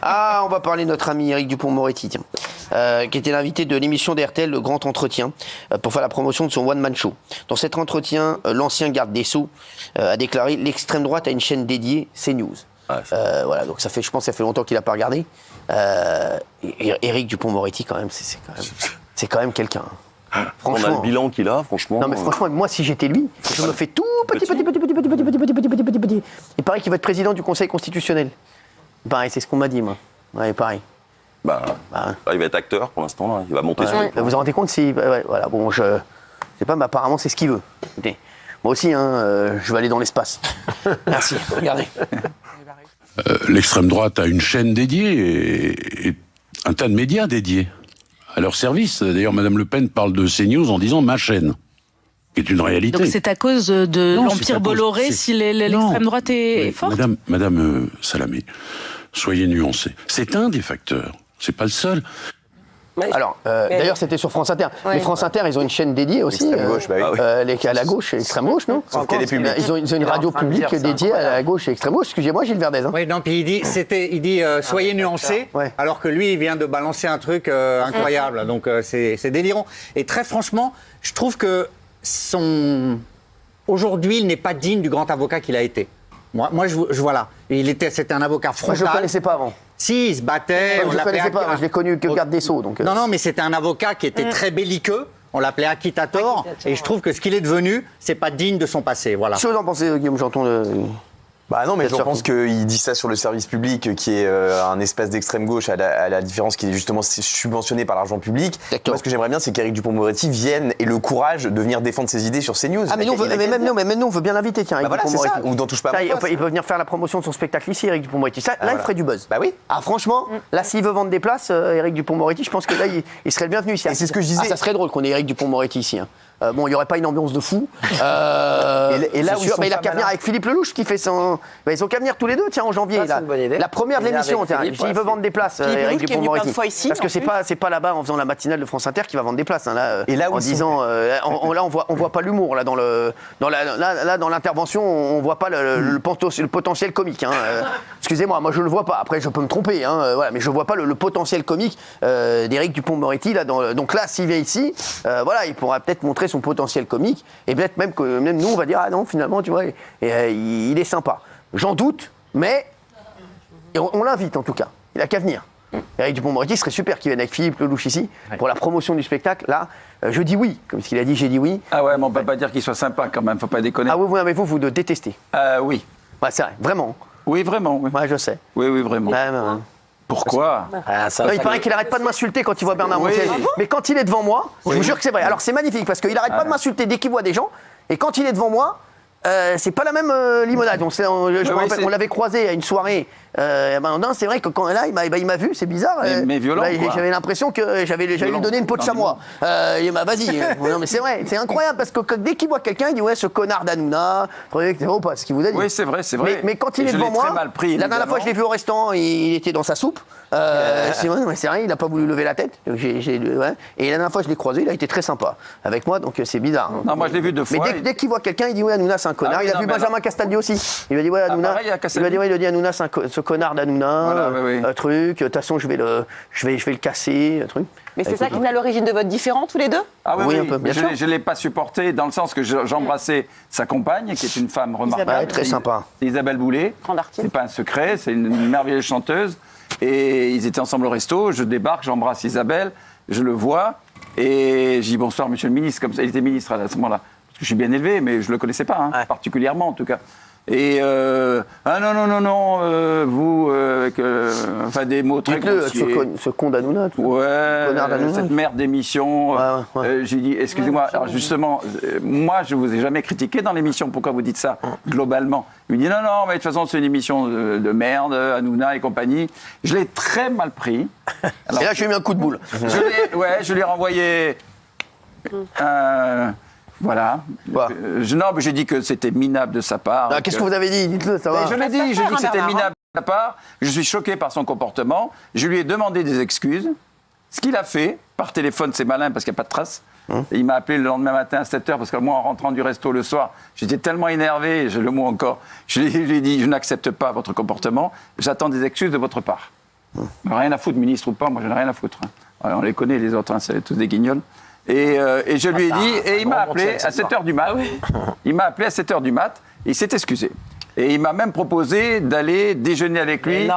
Ah, on va parler de notre ami Éric Dupond-Moretti, tiens, qui était l'invité de l'émission d'RTL, Le Grand Entretien, pour faire la promotion de son one-man show. Dans cet entretien, l'ancien garde des Sceaux a déclaré « L'extrême droite a une chaîne dédiée, CNews ». Voilà, donc je pense que ça fait longtemps qu'il n'a pas regardé. Éric Dupond-Moretti, quand même, c'est quand même quelqu'un. Franchement, on a le bilan qu'il a, franchement. Non mais franchement, moi si j'étais lui, je me fais tout petit. Il paraît qu'il va être président du Conseil constitutionnel. Pareil, c'est ce qu'on m'a dit, moi. Ouais, pareil. Là, il va être acteur pour l'instant, là. Il va monter sur les Vous vous rendez compte si... voilà, bon, je sais pas, mais apparemment c'est ce qu'il veut. Écoutez, moi aussi, je vais aller dans l'espace. Merci, regardez. L'extrême droite a une chaîne dédiée et un tas de médias dédiés à leur service. D'ailleurs, Madame Le Pen parle de CNews en disant « ma chaîne », qui est une réalité. Donc c'est à cause de l'Empire Bolloré si l'extrême droite est forte. Madame Salamé, soyez nuancée. C'est un des facteurs, c'est pas le seul. Alors, d'ailleurs, c'était sur France Inter. Ouais. Les France Inter, ils ont une chaîne dédiée aussi. Gauche, à la gauche et extrême gauche, non? Sauf qu'elle est publique. Ils ont une radio publique dédiée à la gauche et extrême gauche. Excusez-moi, Gilles Verdez. Oui, non, puis il dit soyez nuancés, alors que lui, il vient de balancer un truc incroyable. Donc, c'est délirant. Et très franchement, je trouve que aujourd'hui, il n'est pas digne du grand avocat qu'il a été. Moi, je voilà. C'était un avocat frontal. Moi, je ne le connaissais pas avant. Si, il se battait. Je ne le connaissais pas, je l'ai connu que garde des Sceaux. Donc, Non, mais c'était un avocat qui était très belliqueux. On l'appelait acquittator. Et je trouve que ce qu'il est devenu, c'est pas digne de son passé. Voilà. Qu'est-ce que vous en pensez, Guillaume Janton Bah non, mais je pense qu'il dit ça sur le service public, qui est un espace d'extrême gauche, à la différence qui est justement subventionné par l'argent public. Moi, ce que j'aimerais bien, c'est qu'Éric Dupond-Moretti vienne et le courage de venir défendre ses idées sur CNews. Ah, mais même nous, on veut bien l'inviter, tiens. Voilà, c'est ça. Ou dans Touche pas à mon poste. Il peut venir faire la promotion de son spectacle ici, Éric Dupond-Moretti. Là, il ferait du buzz. Bah oui. Ah, franchement, là, s'il veut vendre des places, Éric Dupond-Moretti, je pense que là, il serait le bienvenu ici. Et c'est ce que je disais. Ah, ça serait drôle qu'on ait Éric Dupond-Moretti ici. Bon, il n'y aurait pas une ambiance de fou. Et là où mais il a qu'à venir avec Philippe Lelouch qui fait son. Bah, ils ont qu'à venir tous les deux, tiens, en janvier. Ça, c'est une bonne idée. La première de l'émission, tiens. S'il veut vendre des places, Éric Dupond-Moretti. Parce que c'est pas là-bas en faisant la matinale de France Inter qui va vendre des places. Hein, là, et là où en disant, là, on voit pas l'humour là dans l'intervention, on voit pas le potentiel comique. Hein. Excusez-moi, moi je le vois pas. Après, je peux me tromper, hein, voilà, mais je vois pas le potentiel comique d'Éric Dupond-Moretti là. Donc là, s'il vient ici, voilà, il pourra peut-être montrer son potentiel comique et peut-être même que nous on va dire ah non finalement tu vois il est sympa. J'en doute, mais on l'invite en tout cas. Il a qu'à venir. Éric Dupond-Moretti serait super qu'il vienne avec Philippe Lelouch ici pour la promotion du spectacle. Là, je dis oui, comme ce qu'il a dit, j'ai dit oui. Ah ouais, mais on peut pas dire qu'il soit sympa quand même, faut pas déconner. Ah oui, mais vous le détestez. Oui. Ouais, c'est vrai, vraiment. Oui, vraiment. Oui. Ouais, je sais. Oui, vraiment. Pourquoi il paraît qu'il arrête pas de m'insulter quand il voit Bernard Montiel. Mais quand il est devant moi, je vous jure que c'est vrai. Alors c'est magnifique parce qu'il arrête pas de m'insulter dès qu'il voit des gens. Et quand il est devant moi, c'est pas la même limonade. On l'avait croisé à une soirée. C'est vrai que quand là, il m'a vu, c'est bizarre. Mais violent. J'avais l'impression que j'allais lui donner une peau de chamois. Il m'a vas-y. Non mais c'est vrai, c'est incroyable parce que dès qu'il voit quelqu'un, il dit ouais ce connard d'Hanouna, pas ce qu'il vous a dit. Oui c'est vrai. Mais quand il est devant moi, la dernière fois je l'ai vu au restaurant, il était dans sa soupe. C'est vrai, il n'a pas voulu lever la tête. Et la dernière fois je l'ai croisé, il a été très sympa avec moi, donc c'est bizarre. Non, moi je l'ai vu deux fois. Mais dès qu'il voit quelqu'un, il dit ouais Hanouna c'est un connard. Il a vu Benjamin Castaldi aussi. Il lui a dit ouais Hanouna. Il a dit Hanouna c'est ce connard d'Hanouna, truc. De toute façon je vais le casser, truc. Mais c'est ça qui est à l'origine de votre différend tous les deux? Ah oui, un peu, bien sûr. Je ne l'ai pas supporté dans le sens que j'embrassais sa compagne, qui est une femme remarquable. Très sympa. Isabelle Boulay. Grande artiste. C'est pas un secret, c'est une merveilleuse chanteuse. Et ils étaient ensemble au resto, je débarque, j'embrasse Isabelle, je le vois, et je dis bonsoir monsieur le ministre, comme ça, il était ministre à ce moment-là. Parce que je suis bien élevé, mais je ne le connaissais pas, particulièrement en tout cas. Et vous, enfin des mots très grossiers. Ce con d'Hanouna, cette merde d'émission. J'ai dit, excusez-moi, alors justement, moi je vous ai jamais critiqué dans l'émission, pourquoi vous dites ça globalement? Il me dit non, mais de toute façon c'est une émission de merde, Hanouna et compagnie. Je l'ai très mal pris. Alors, et là je lui ai mis un coup de boule. Je lui ai renvoyé voilà. J'ai dit que c'était minable de sa part. Qu'est-ce que vous avez dit? Dites-le, ça va. Je l'ai dit, j'ai dit que c'était minable de sa part. Je suis choqué par son comportement. Je lui ai demandé des excuses. Ce qu'il a fait, par téléphone, c'est malin parce qu'il n'y a pas de trace. Et il m'a appelé le lendemain matin à 7h parce que moi, en rentrant du resto le soir, j'étais tellement énervé, j'ai le mot encore. Je lui ai dit, je n'accepte pas votre comportement. J'attends des excuses de votre part. Rien à foutre, ministre ou pas, moi, j'en ai rien à foutre. Alors, on les connaît, les autres, c'est tous des guignols. Et je lui ai dit, et il m'a appelé à 7h du mat. Il m'a appelé à 7h du mat, et il s'est excusé. Et il m'a même proposé d'aller déjeuner avec lui.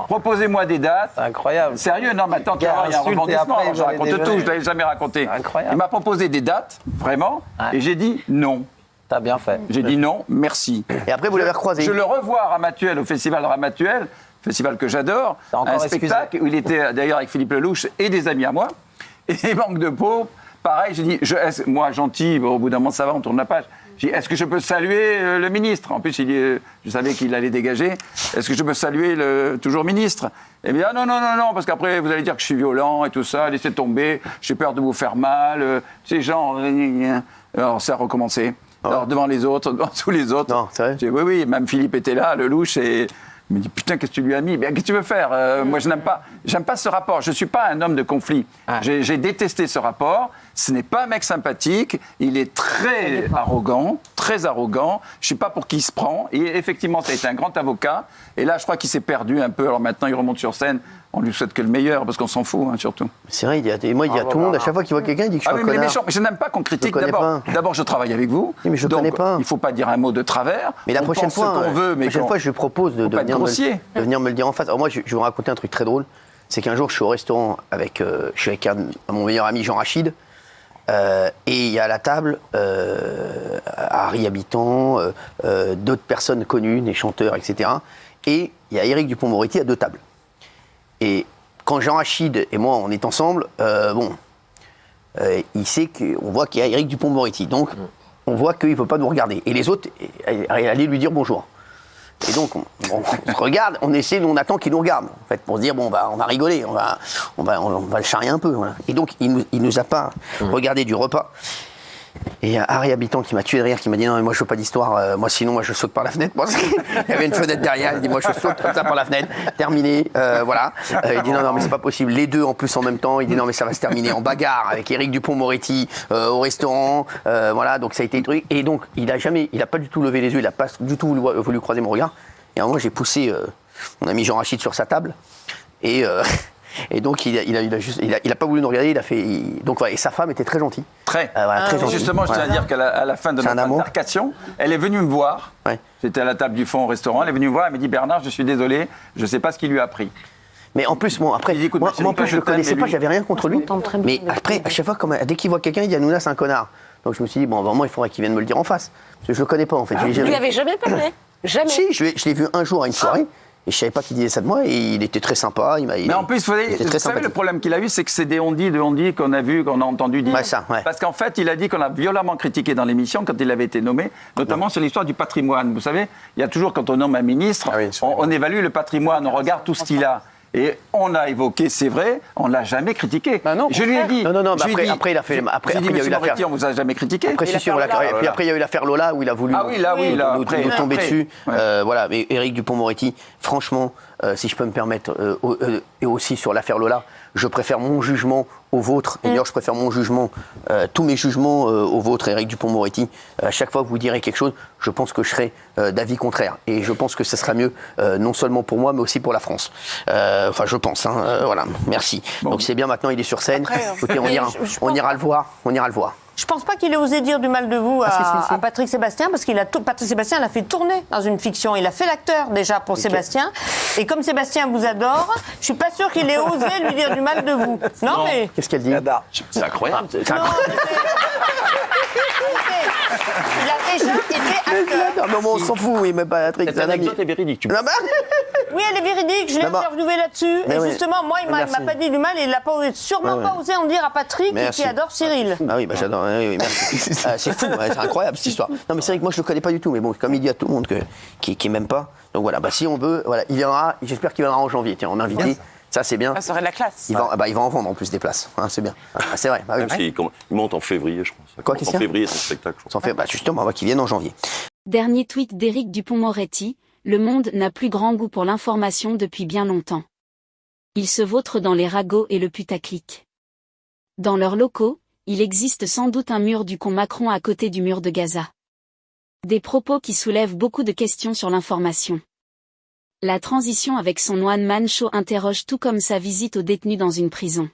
Proposez-moi des dates. C'est incroyable. Sérieux, non, mais attends, il y a un rebondissement. Je raconte tout, je ne l'avais jamais raconté. Incroyable. Il m'a proposé des dates, vraiment, et j'ai dit non. T'as bien fait. J'ai dit non, merci. Et après, vous l'avez recroisé. Je le revois à Ramatuelle, au festival de Ramatuelle, festival que j'adore, un spectacle où il était d'ailleurs avec Philippe Lelouch et des amis à moi. Et manque de peau, pareil, j'ai dit, moi gentil, au bout d'un moment ça va, on tourne la page. J'ai dit, est-ce que je peux saluer le ministre? En plus, je savais qu'il allait dégager. Est-ce que je peux saluer le toujours ministre? Eh bien, non, parce qu'après, vous allez dire que je suis violent et tout ça, laissez tomber, j'ai peur de vous faire mal, ces gens... Alors, ça a recommencé. Alors, devant les autres, devant tous les autres. Non, c'est vrai? Oui, même Philippe était là, Lelouch, et il me dit, putain, qu'est-ce que tu lui as mis? Qu'est-ce que tu veux faire? Moi, j'aime pas ce rapport. Je ne suis pas un homme de conflit. J'ai détesté ce rapport. Ce n'est pas un mec sympathique. Il est très arrogant. Je ne sais pas pour qui il se prend. Et effectivement, ça a été un grand avocat. Et là, je crois qu'il s'est perdu un peu. Alors maintenant, il remonte sur scène. On lui souhaite que le meilleur, parce qu'on s'en fout, surtout. C'est vrai, il y a tout le monde, à chaque fois qu'il voit quelqu'un, il dit que je suis un connard. Mais je n'aime pas qu'on critique. D'abord, je travaille avec vous. Oui, mais je ne connais pas. Il ne faut pas dire un mot de travers. Mais la prochaine fois, je lui propose de venir me le dire en face. Alors moi, je vais vous raconter un truc très drôle. C'est qu'un jour, je suis au restaurant je suis avec mon meilleur ami Jean Rachid. Et il y a à la table Harry Habitant, d'autres personnes connues, des chanteurs, etc. Et il y a Éric Dupond-Moretti à 2 tables. Et quand Jean Rachid et moi on est ensemble, il sait qu'on voit qu'il y a Éric Dupond-Moretti. Donc on voit qu'il ne peut pas nous regarder. Et les autres, allaient lui dire bonjour. Et donc on se regarde, on attend qu'il nous regarde, en fait, pour se dire bon bah on va rigoler, on va le charrier un peu. Voilà. Et donc il nous a pas regardé du repas. Et il y a Harry Habitant qui m'a tué de rire, qui m'a dit non mais moi je veux pas d'histoire, moi je saute par la fenêtre. Il y avait une fenêtre derrière, il dit moi je saute comme ça par la fenêtre, terminé, voilà. Il dit non mais c'est pas possible, les deux en plus en même temps, il dit non mais ça va se terminer en bagarre avec Éric Dupond-Moretti au restaurant, voilà, donc ça a été le truc. Et donc il a pas du tout levé les yeux, il a pas du tout voulu croiser mon regard. Et à un moment j'ai poussé mon ami Jean Rachid sur sa table et donc il a pas voulu nous regarder, donc voilà, et sa femme était très gentille. Très gentille. Justement, je tiens à dire qu'à la fin de notre altercation, elle est venue me voir. Ouais. J'étais à la table du fond au restaurant, elle est venue me voir, elle m'a dit Bernard, je suis désolé, je sais pas ce qu'il lui a pris. Mais en plus, moi en plus je le connaissais pas, j'avais rien contre lui. Mais après, à chaque fois, dès qu'il voit quelqu'un, il dit Hanouna c'est un connard. Donc je me suis dit bon, vraiment il faudrait qu'il vienne me le dire en face, parce que je le connais pas en fait. Vous lui avez jamais parlé? Jamais. Si, je l'ai vu un jour à une soirée. Et je savais pas qu'il disait ça de moi, et il était très sympa. Mais en plus, vous savez, le problème qu'il a eu, c'est que c'est des on-dit qu'on a vu, qu'on a entendu dire. Ouais. Parce qu'en fait, il a dit qu'on a violemment critiqué dans l'émission quand il avait été nommé, notamment sur l'histoire du patrimoine. Vous savez, il y a toujours, quand on nomme un ministre, on évalue le patrimoine, on regarde tout ce qu'il a. Et on l'a évoqué, c'est vrai, on l'a jamais critiqué. Non, je lui ai dit. Non, mais après il a fait. Après il y a eu l'affaire. On vous a jamais critiqué. Après, puis après il y a eu l'affaire Lola où il a voulu nous tomber dessus. Voilà, mais Éric Dupond-Moretti, franchement, si je peux me permettre, et aussi sur l'affaire Lola, je préfère mon jugement au vôtre. Et d'ailleurs, je préfère mon jugement, tous mes jugements au vôtre, Éric Dupond-Moretti. À chaque fois que vous direz quelque chose, je pense que je serai d'avis contraire. Et je pense que ce sera mieux, non seulement pour moi, mais aussi pour la France. Enfin, je pense. Voilà, merci. Bon. Donc c'est bien, maintenant il est sur scène. Après, écoutez, on ira le voir. Je pense pas qu'il ait osé dire du mal de vous à Patrick Sébastien, parce Patrick Sébastien l'a fait tourner dans une fiction. Il a fait l'acteur déjà pour Sébastien. Et comme Sébastien vous adore, je suis pas sûre qu'il ait osé lui dire du mal de vous. Non. Mais... Qu'est-ce qu'elle dit? C'est incroyable. Il a déjà été acteur. Non, on s'en fout, oui, mais Patrick. Cette anecdote est véridique. Oui, elle est véridique, je l'ai interviewé là-dessus. Et justement, moi, il m'a pas dit du mal et il n'a sûrement pas osé en dire à Patrick qui adore Cyril. Ah oui, j'adore. Oui, merci. C'est fou, c'est incroyable cette histoire. Non, mais c'est vrai que moi je le connais pas du tout, mais bon, comme il dit à tout le monde qui m'aime pas. Donc voilà, si on veut, voilà, il viendra. J'espère qu'il viendra en janvier. Tiens, on invite. Oui. Ça c'est bien. Ça serait de la classe. Il va en vendre en plus des places. C'est bien. C'est vrai. Il monte en février, je pense. Quoi, qu'est-ce qu'il y a ? En février, son spectacle. Justement, on va qu'il vienne en janvier. Dernier tweet d'Éric Dupond-Moretti. Le monde n'a plus grand goût pour l'information depuis bien longtemps. Il se vautre dans les ragots et le putaclic. Dans leurs locaux, il existe sans doute un mur du camp Macron à côté du mur de Gaza. Des propos qui soulèvent beaucoup de questions sur l'information. La transition avec son one-man show interroge tout comme sa visite aux détenus dans une prison.